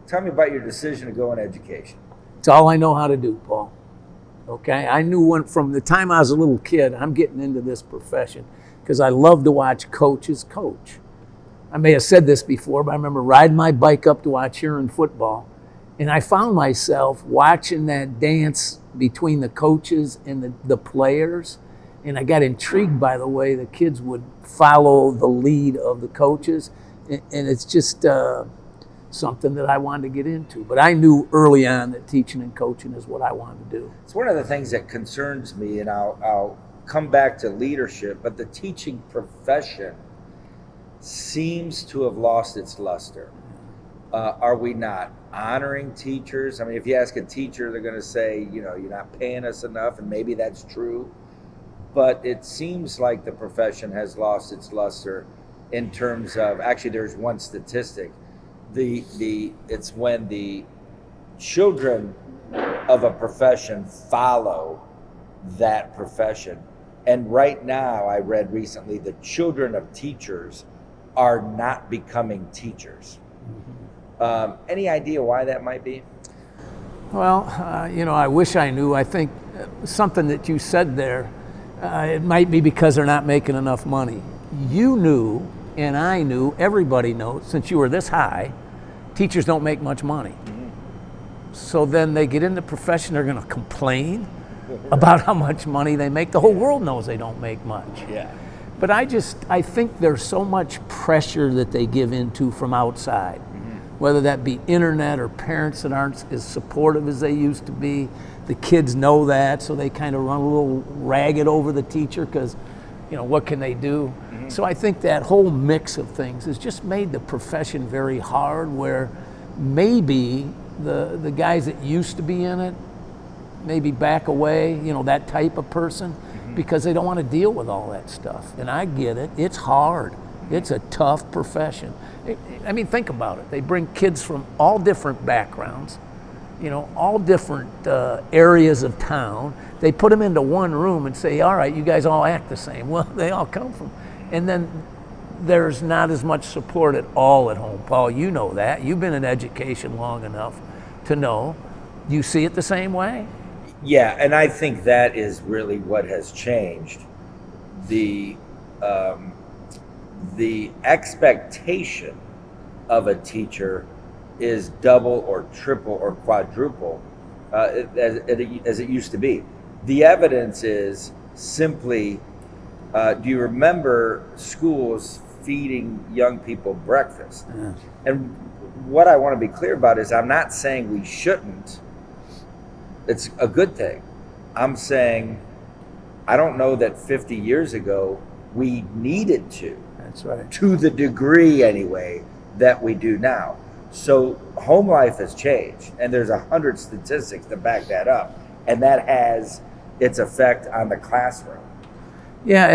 Tell me about your decision to go in education. It's all I know how to do, Paul. Okay, I knew from the time I was a little kid, I'm getting into this profession because I love to watch coaches coach. I may have said this before, but I remember riding my bike up to watch Erie football, and I found myself watching that dance between the coaches and the players, and I got intrigued by the way the kids would follow the lead of the coaches, and it's just something that I wanted to get into. But I knew early on that teaching and coaching is what I wanted to do. It's one of the things that concerns me, and I'll come back to leadership, but the teaching profession seems to have lost its luster. Are we not honoring teachers? I mean, if you ask a teacher, they're going to say, you're not paying us enough, and maybe that's true. But it seems like the profession has lost its luster in terms of, actually, there's one statistic. It's when the children of a profession follow that profession. And right now, I read recently, the children of teachers are not becoming teachers. Any idea why that might be? Well, I wish I knew. I think something that you said there, it might be because they're not making enough money. You knew, and I knew, everybody knows, since you were this high, teachers don't make much money. So then they get in the profession, they're going to complain about how much money they make. The whole world knows they don't make much. Yeah. But I think there's so much pressure that they give into from outside, whether that be internet or parents that aren't as supportive as they used to be. The kids know that, so they kind of run a little ragged over the teacher because, what can they do? So I think that whole mix of things has just made the profession very hard, where maybe the guys that used to be in it maybe back away, that type of person, because they don't want to deal with all that stuff. And I get it. It's hard. It's a tough profession. I mean, think about it. They bring kids from all different backgrounds, all different areas of town. They put them into one room and say, all right, you guys all act the same. Well, they all come from. And then there's not as much support at all at home. Paul, you know that. You've been in education long enough to know. You see it the same way? Yeah, and I think that is really what has changed. The expectation of a teacher is double or triple or quadruple as it used to be. The evidence is simply, do you remember schools feeding young people breakfast? Yeah. And what I want to be clear about is I'm not saying we shouldn't. It's a good thing. I'm saying I don't know that 50 years ago we needed to. That's right. To the degree, anyway, that we do now. So home life has changed, and there's 100 statistics to back that up, and that has its effect on the classroom. Yeah.